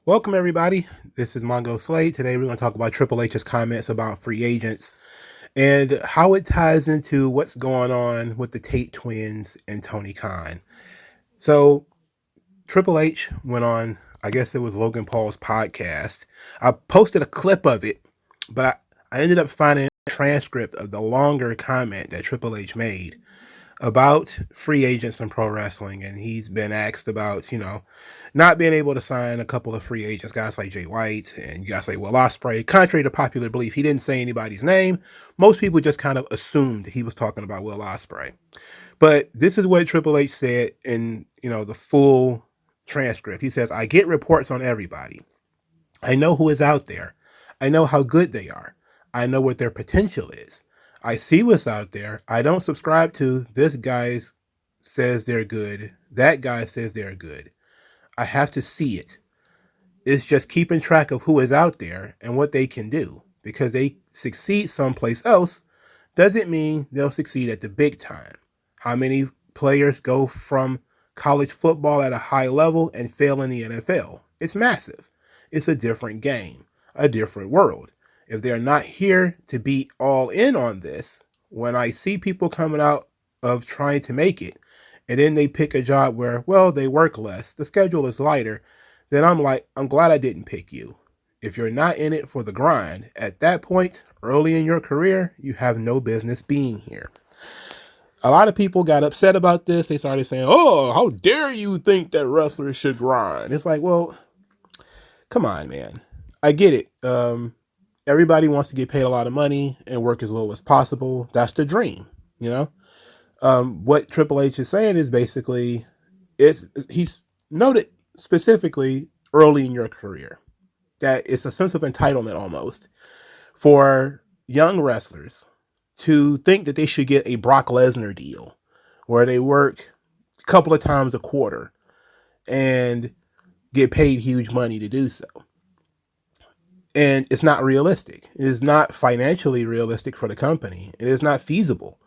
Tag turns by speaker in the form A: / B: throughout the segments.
A: Welcome, everybody. This is MagMongoSlade. Today, we're going to talk about Triple H's comments about free agents and how it ties into what's going on with the Tay Twins and Tony Khan. So, Triple H went on, I guess it was Logan Paul's podcast. I posted a clip of it, but I ended up finding a transcript of the longer comment that Triple H made about free agents in pro wrestling. And he's been asked about, not being able to sign a couple of free agents, guys like Jay White and guys like Will Ospreay. Contrary to popular belief, he didn't say anybody's name. Most people just kind of assumed he was talking about Will Ospreay. But this is what Triple H said in, the full transcript. He says, "I get reports on everybody. I know who is out there. I know how good they are. I know what their potential is. I see what's out there. I don't subscribe to this guy says they're good. That guy says they're good. I have to see it. It's just keeping track of who is out there and what they can do. Because they succeed someplace else doesn't mean they'll succeed at the big time. How many players go from college football at a high level and fail in the NFL? It's massive. It's a different game, a different world. If they're not here to be all in on this, when I see people coming out of trying to make it, and then they pick a job where, well, they work less, the schedule is lighter, then I'm like, I'm glad I didn't pick you. If you're not in it for the grind, at that point, early in your career, you have no business being here." A lot of people got upset about this. They started saying, "Oh, how dare you think that wrestlers should grind?" It's like, well, come on, man. I get it. Everybody wants to get paid a lot of money and work as little as possible. That's the dream, What Triple H is saying is basically, he's noted specifically early in your career that it's a sense of entitlement almost for young wrestlers to think that they should get a Brock Lesnar deal where they work a couple of times a quarter and get paid huge money to do so. And it's not realistic. It is not financially realistic for the company. It is not feasible.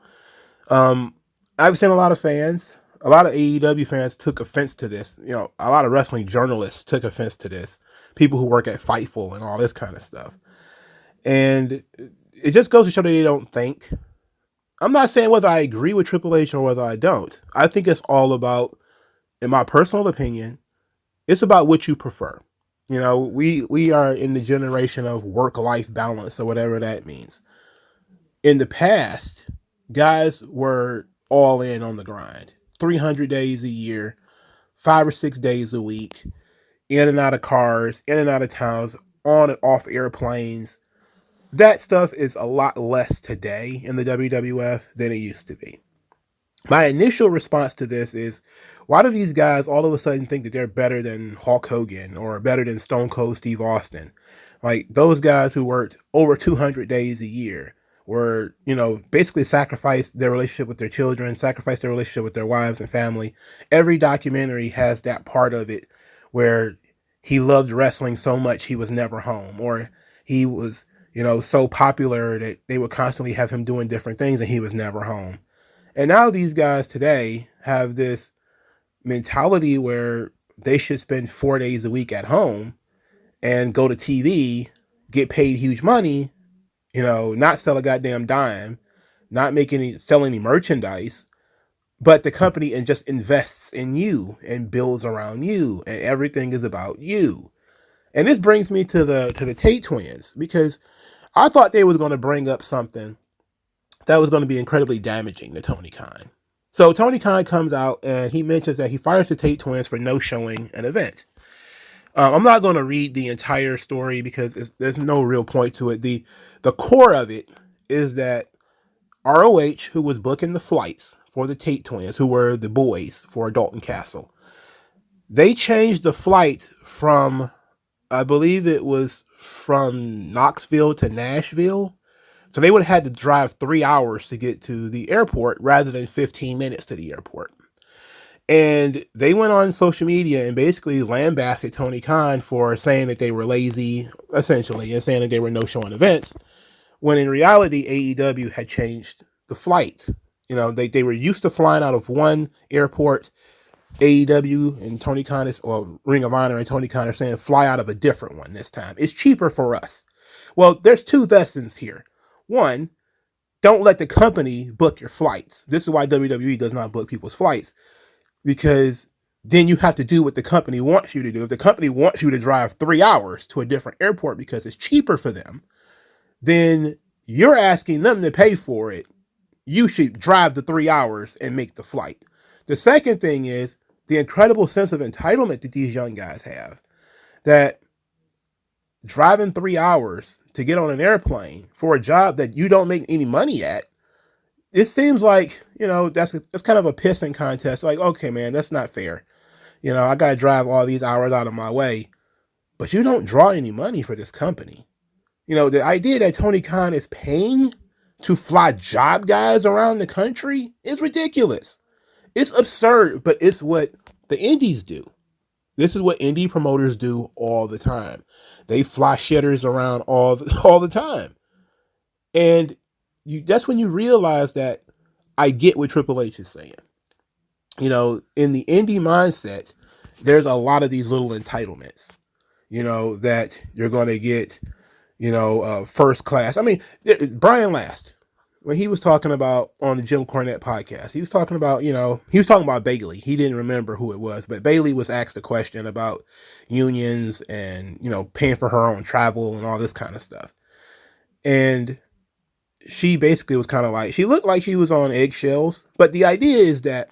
A: I've seen a lot of fans, a lot of AEW fans took offense to this. A lot of wrestling journalists took offense to this. People who work at Fightful and all this kind of stuff. And it just goes to show that they don't think. I'm not saying whether I agree with Triple H or whether I don't. I think it's all about, in my personal opinion, it's about what you prefer. We are in the generation of work-life balance or whatever that means. In the past, guys were all in on the grind. 300 days a year, 5 or 6 days a week, in and out of cars, in and out of towns, on and off airplanes. That stuff is a lot less today in the WWF than it used to be. My initial response to this is, why do these guys all of a sudden think that they're better than Hulk Hogan or better than Stone Cold Steve Austin? Like, those guys who worked over 200 days a year were, basically sacrificed their relationship with their children, sacrificed their relationship with their wives and family. Every documentary has that part of it where he loved wrestling so much he was never home, or he was, so popular that they would constantly have him doing different things and he was never home. And now these guys today have this mentality where they should spend 4 days a week at home and go to TV, get paid huge money, not sell a goddamn dime, not sell any merchandise, but the company and just invests in you and builds around you, and everything is about you. And this brings me to the Tay Twins, because I thought they was going to bring up something that was going to be incredibly damaging to Tony Khan. So Tony Khan comes out and he mentions that he fires the Tay Twins for no-showing an event. I'm not going to read the entire story because there's no real point to it. The core of it is that ROH, who was booking the flights for the Tay Twins, who were the boys for Dalton Castle, they changed the flight from, I believe it was from Knoxville to Nashville. So they would have had to drive 3 hours to get to the airport rather than 15 minutes to the airport. And they went on social media and basically lambasted Tony Khan for saying that they were lazy, essentially, and saying that they were no-showing events, when in reality, AEW had changed the flight. They were used to flying out of one airport AEW and Tony Khan or Ring of Honor and Tony Khan are saying fly out of a different one this time. It's cheaper for us. Well, there's two lessons here. One, don't let the company book your flights. This is why WWE does not book people's flights, because then you have to do what the company wants you to do. If the company wants you to drive 3 hours to a different airport because it's cheaper for them, then you're asking them to pay for it. You should drive the 3 hours and make the flight. The second thing is the incredible sense of entitlement that these young guys have, that driving 3 hours to get on an airplane for a job that you don't make any money at, it seems like, that's kind of a pissing contest. Like, okay, man, that's not fair. I got to drive all these hours out of my way, but you don't draw any money for this company. The idea that Tony Khan is paying to fly job guys around the country is ridiculous. It's absurd, but it's what the indies do. This is what indie promoters do all the time. They fly shitters around all the time. And that's when you realize that I get what Triple H is saying. In the indie mindset, there's a lot of these little entitlements, that you're going to get, first class. I mean, Brian Last, when he was talking about on the Jim Cornette podcast, he was talking about Bailey. He didn't remember who it was, but Bailey was asked a question about unions and, paying for her own travel and all this kind of stuff. And she basically was kind of like, she looked like she was on eggshells, but the idea is that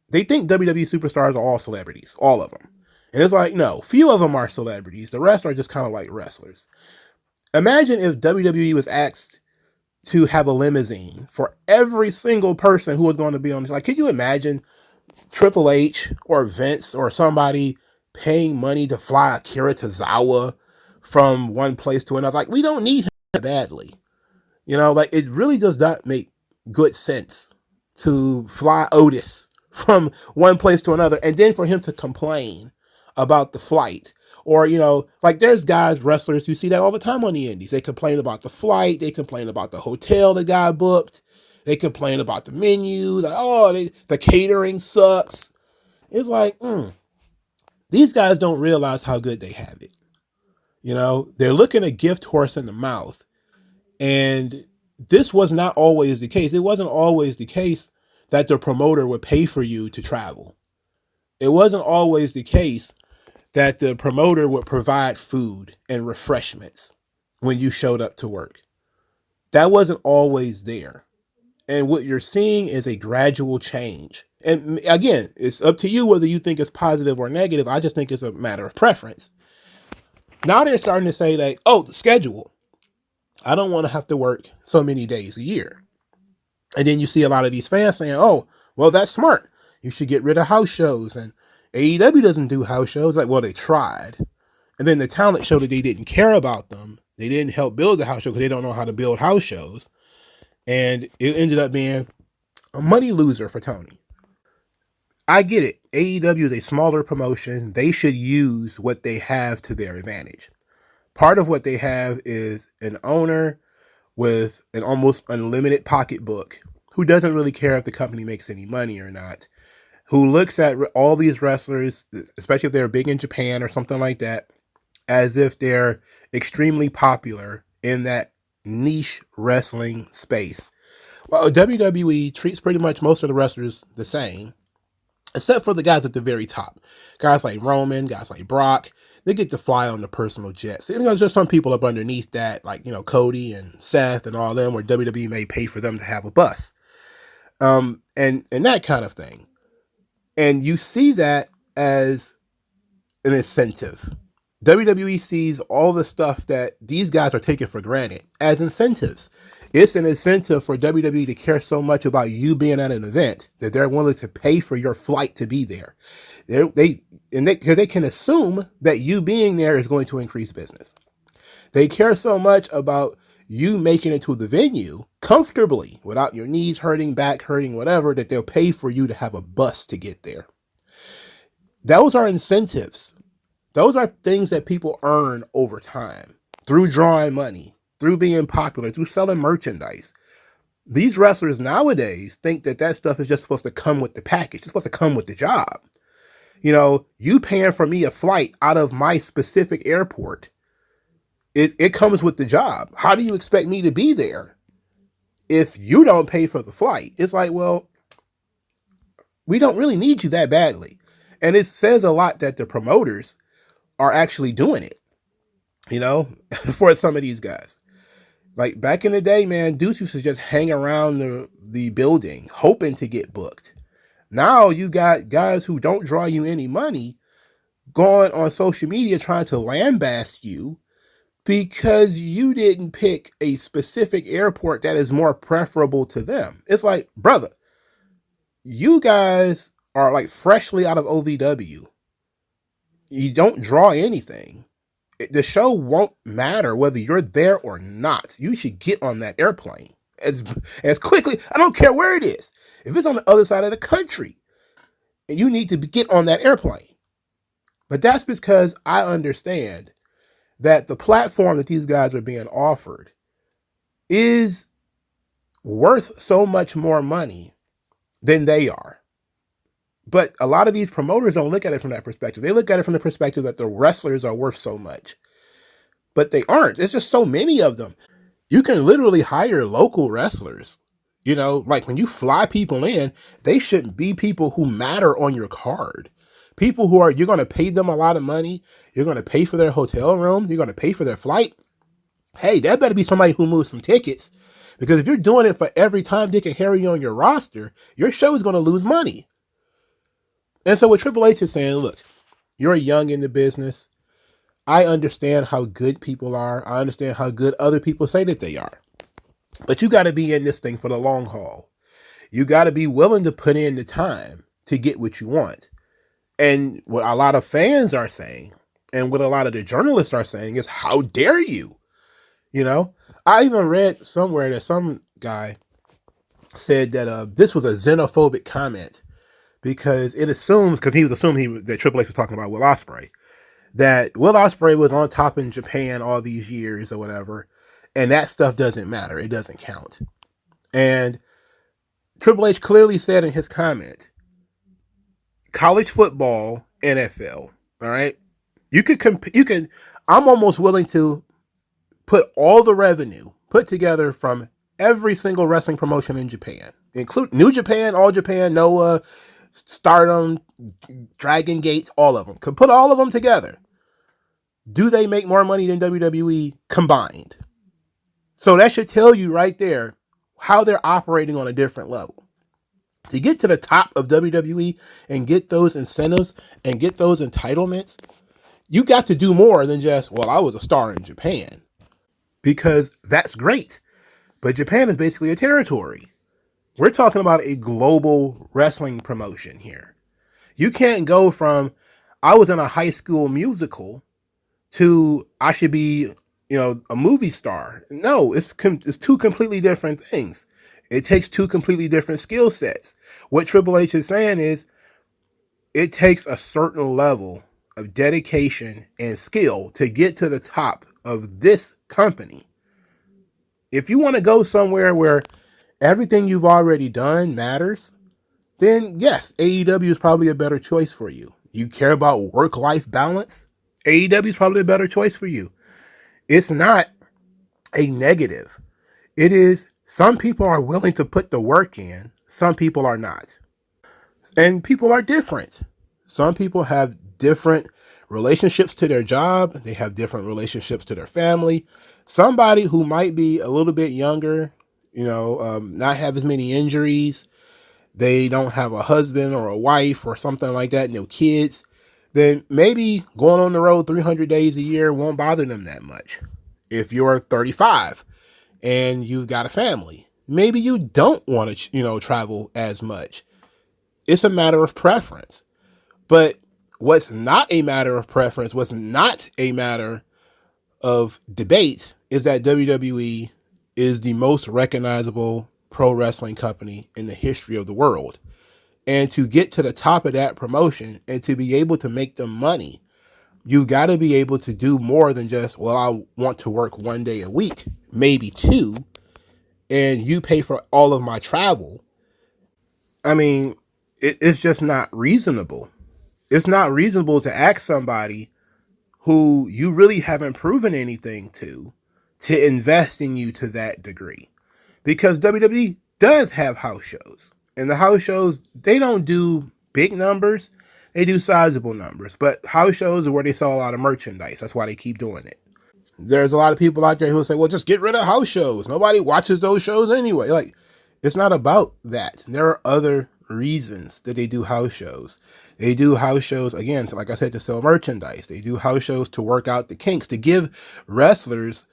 A: they think WWE superstars are all celebrities, all of them. And it's like, no, few of them are celebrities. The rest are just kind of like wrestlers. Imagine if WWE was asked to have a limousine for every single person who was going to be on this. Like, could you imagine Triple H or Vince or somebody paying money to fly Akira Tozawa from one place to another? Like, we don't need him badly. It really does not make good sense to fly Otis from one place to another and then for him to complain about the flight. Or, there's guys, wrestlers, you see that all the time on the indies. They complain about the flight. They complain about the hotel the guy booked. They complain about the menu. The catering sucks. It's like, these guys don't realize how good they have it. They're looking a gift horse in the mouth. And this was not always the case. It wasn't always the case that the promoter would pay for you to travel. It wasn't always the case that the promoter would provide food and refreshments when you showed up to work. That wasn't always there. And what you're seeing is a gradual change. And again, it's up to you whether you think it's positive or negative. I just think it's a matter of preference. Now they're starting to say that, the schedule. I don't want to have to work so many days a year. And then you see a lot of these fans saying, well, that's smart. You should get rid of house shows. And AEW doesn't do house shows. Like, well, they tried. And then the talent showed that they didn't care about them. They didn't help build the house show because they don't know how to build house shows. And it ended up being a money loser for Tony. I get it. AEW is a smaller promotion. They should use what they have to their advantage. Part of what they have is an owner with an almost unlimited pocketbook who doesn't really care if the company makes any money or not, who looks at all these wrestlers, especially if they're big in Japan or something like that, as if they're extremely popular in that niche wrestling space. Well, WWE treats pretty much most of the wrestlers the same, except for the guys at the very top. Guys like Roman, guys like Brock, they get to fly on the personal jets. There's just some people up underneath that, like, Cody and Seth and all them, where WWE may pay for them to have a bus. And that kind of thing. And you see that as an incentive. WWE sees all the stuff that these guys are taking for granted as incentives. It's an incentive for WWE to care so much about you being at an event that they're willing to pay for your flight to be there. Because they can assume that you being there is going to increase business. They care so much about you making it to the venue comfortably without your knees hurting, back hurting, whatever, that they'll pay for you to have a bus to get there. Those are incentives. Those are things that people earn over time through drawing money, through being popular, through selling merchandise. These wrestlers nowadays think that stuff is just supposed to come with the package. It's supposed to come with the job. You paying for me a flight out of my specific airport. It comes with the job. How do you expect me to be there if you don't pay for the flight? It's like, well, we don't really need you that badly. And it says a lot that the promoters are actually doing it, for some of these guys. Like back in the day, man, dudes used to just hang around the building hoping to get booked. Now you got guys who don't draw you any money going on social media trying to lambast you because you didn't pick a specific airport that is more preferable to them. It's like, brother, you guys are like freshly out of OVW. You don't draw anything. The show won't matter whether you're there or not. You should get on that airplane as quickly. I don't care where it is. If it's on the other side of the country, and you need to get on that airplane. But that's because I understand that the platform that these guys are being offered is worth so much more money than they are. But a lot of these promoters don't look at it from that perspective. They look at it from the perspective that the wrestlers are worth so much. But they aren't. There's just so many of them. You can literally hire local wrestlers. Like when you fly people in, they shouldn't be people who matter on your card. People you're going to pay them a lot of money. You're going to pay for their hotel room. You're going to pay for their flight. Hey, that better be somebody who moves some tickets. Because if you're doing it for every Tom, Dick, and Harry on your roster, your show is going to lose money. And so what Triple H is saying, look, you're young in the business. I understand how good people are. I understand how good other people say that they are. But you got to be in this thing for the long haul. You got to be willing to put in the time to get what you want. And what a lot of fans are saying, and what a lot of the journalists are saying is, how dare you? I even read somewhere that some guy said that this was a xenophobic comment because it assumes, because he was assuming that Triple H was talking about Will Ospreay, that Will Ospreay was on top in Japan all these years or whatever, and that stuff doesn't matter. It doesn't count. And Triple H clearly said in his comment, college football, NFL, all right? I'm almost willing to put all the revenue put together from every single wrestling promotion in Japan, include New Japan, All Japan, Noah, Stardom, Dragon Gates, all of them. Could put all of them together. Do they make more money than WWE combined? So that should tell you right there how they're operating on a different level. To get to the top of WWE and get those incentives and get those entitlements, you got to do more than just, well, I was a star in Japan. Because that's great. But Japan is basically a territory. We're talking about a global wrestling promotion here. You can't go from, I was in a high school musical, to I should be, a movie star. No, it's two completely different things. It takes two completely different skill sets. What Triple H is saying is, it takes a certain level of dedication and skill to get to the top of this company. If you want to go somewhere where everything you've already done matters, then yes, AEW is probably a better choice for you. You care about work-life balance? AEW is probably a better choice for you. It's not a negative. It is, some people are willing to put the work in, some people are not. And people are different. Some people have different relationships to their job. They have different relationships to their family. Somebody who might be a little bit younger, not have as many injuries, they don't have a husband or a wife or something like that, no kids, then maybe going on the road 300 days a year won't bother them that much. If you're 35 and you've got a family, maybe you don't want to, travel as much. It's a matter of preference. But what's not a matter of preference, what's not a matter of debate, is that WWE is the most recognizable pro wrestling company in the history of the world. And to get to the top of that promotion and to be able to make them money, you got to be able to do more than just, well, I want to work 1 day a week, maybe 2, and you pay for all of my travel. I mean, it's just not reasonable. It's not reasonable to ask somebody who you really haven't proven anything to invest in you to that degree. Because WWE does have house shows. And the house shows, they don't do big numbers, they do sizable numbers. But house shows are where they sell a lot of merchandise. That's why they keep doing it. There's a lot of people out there who say, well, just get rid of house shows. Nobody watches those shows anyway. Like, it's not about that. There are other reasons that they do house shows. They do house shows, again, like I said, to sell merchandise. They do house shows to work out the kinks, to give wrestlers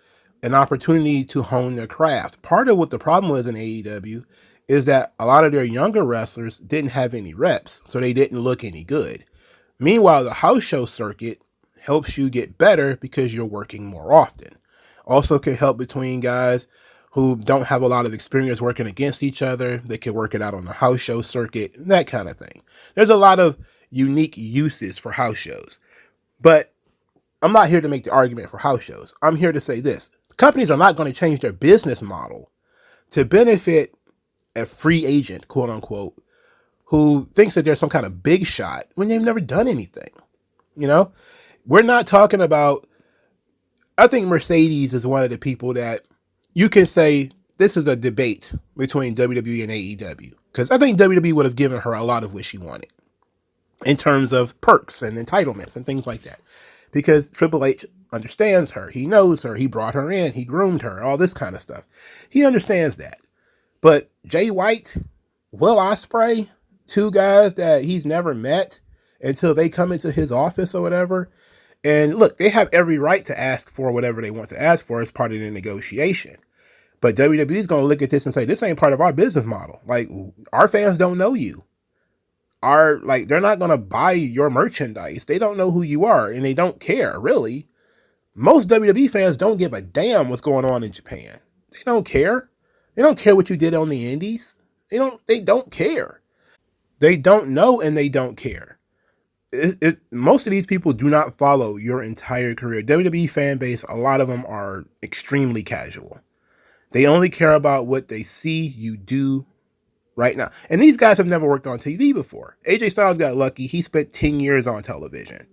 A: an opportunity to hone their craft. Part of what the problem was in AEW is that a lot of their younger wrestlers didn't have any reps, so they didn't look any good. Meanwhile, the house show circuit helps you get better because you're working more often. Also can help between guys who don't have a lot of experience working against each other. They can work it out on the house show circuit, that kind of thing. There's a lot of unique uses for house shows. But I'm not here to make the argument for house shows. I'm here to say this. Companies are not going to change their business model to benefit a free agent, quote unquote, who thinks that they're some kind of big shot when they've never done anything. You know, we're not talking about, I think Mercedes is one of the people that you can say this is a debate between WWE and AEW. Because I think WWE would have given her a lot of what she wanted in terms of perks and entitlements and things like that. Because Triple H understands her. He knows her. He brought her in. He groomed her. All this kind of stuff. He understands that. But Jay White, Will Ospreay, two guys that he's never met until they come into his office or whatever. And look, they have every right to ask for whatever they want to ask for as part of the negotiation. But WWE is going to look at this and say, this ain't part of our business model. Like, our fans don't know you. They're not going to buy your merchandise. They don't know who you are, and they don't care, really. Most WWE fans don't give a damn what's going on in Japan. They don't care. They don't care what you did on the indies. They don't care. They don't know, and they don't care. Most of these people do not follow your entire career. WWE fan base, a lot of them are extremely casual. They only care about what they see you do right now. And these guys have never worked on TV before. AJ Styles got lucky. He spent 10 years on television.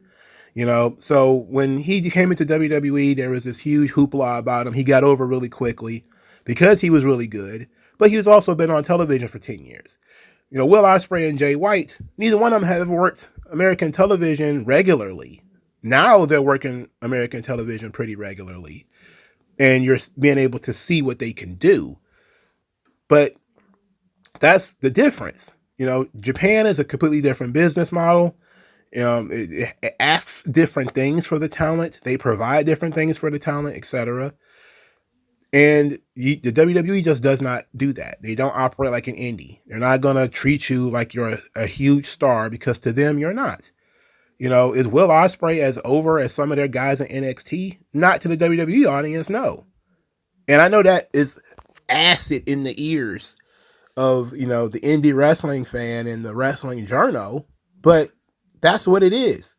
A: You know, so when he came into WWE, there was this huge hoopla about him. He got over really quickly because he was really good. But he's also been on television for 10 years. You know, Will Ospreay and Jay White, neither one of them have ever worked American television regularly. Now they're working American television pretty regularly. And you're being able to see what they can do. But that's the difference. You know, Japan is a completely different business model. It asks different things for the talent. They provide different things for the talent, etc. And the WWE just does not do that. They don't operate like an indie. They're not going to treat you like you're a huge star, because to them, you're not. You know, is Will Ospreay as over as some of their guys in NXT? Not to the WWE audience, no. And I know that is acid in the ears of, you know, the indie wrestling fan and the wrestling journo, but that's what it is.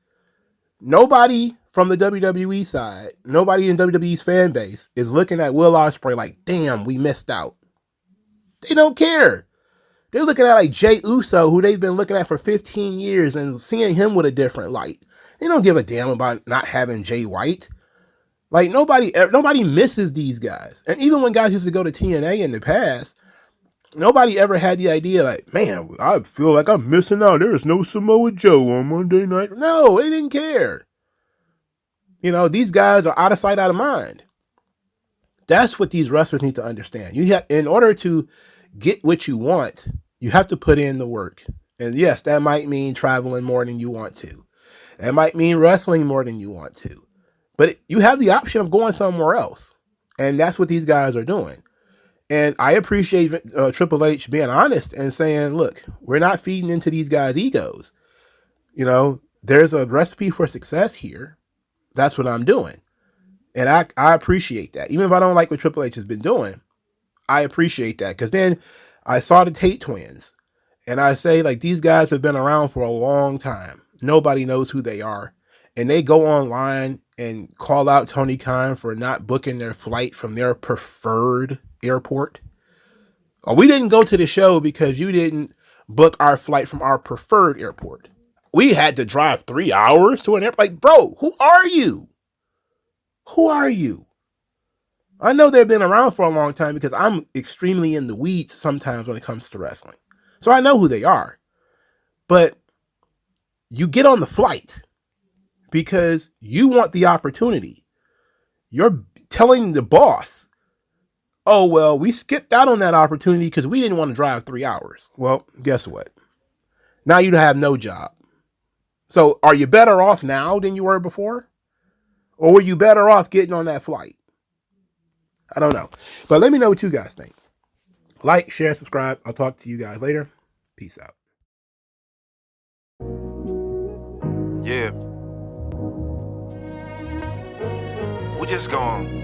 A: Nobody from the WWE side, nobody in WWE's fan base is looking at Will Ospreay like, damn, we missed out. They don't care. They're looking at like Jey Uso, who they've been looking at for 15 years and seeing him with a different light. They don't give a damn about not having Jay White. Like, nobody misses these guys. And even when guys used to go to TNA in the past, nobody ever had the idea like, man, I feel like I'm missing out. There's no Samoa Joe on Monday night. No, they didn't care. You know, these guys are out of sight, out of mind. That's what these wrestlers need to understand. In order to get what you want, you have to put in the work. And yes, that might mean traveling more than you want to. That might mean wrestling more than you want to. But you have the option of going somewhere else. And that's what these guys are doing. And I appreciate Triple H being honest and saying, look, we're not feeding into these guys' egos. You know, there's a recipe for success here. That's what I'm doing. And I appreciate that. Even if I don't like what Triple H has been doing, I appreciate that. Because then I saw the Tay Twins. And I say, like, these guys have been around for a long time. Nobody knows who they are. And they go online and call out Tony Khan for not booking their flight from their preferred airport. Oh, we didn't go to the show because you didn't book our flight from our preferred airport. we had to drive 3 hours to an airport. Like, bro, who are you? Who are you? I know they've been around for a long time because I'm extremely in the weeds sometimes when it comes to wrestling. So I know who they are. But you get on the flight because you want the opportunity. You're telling the boss, oh, well, we skipped out on that opportunity because we didn't want to drive 3 hours. Well, guess what? Now you have no job. So are you better off now than you were before? Or were you better off getting on that flight? I don't know. But let me know what you guys think. Like, share, subscribe. I'll talk to you guys later. Peace out.
B: Yeah. We're just gonna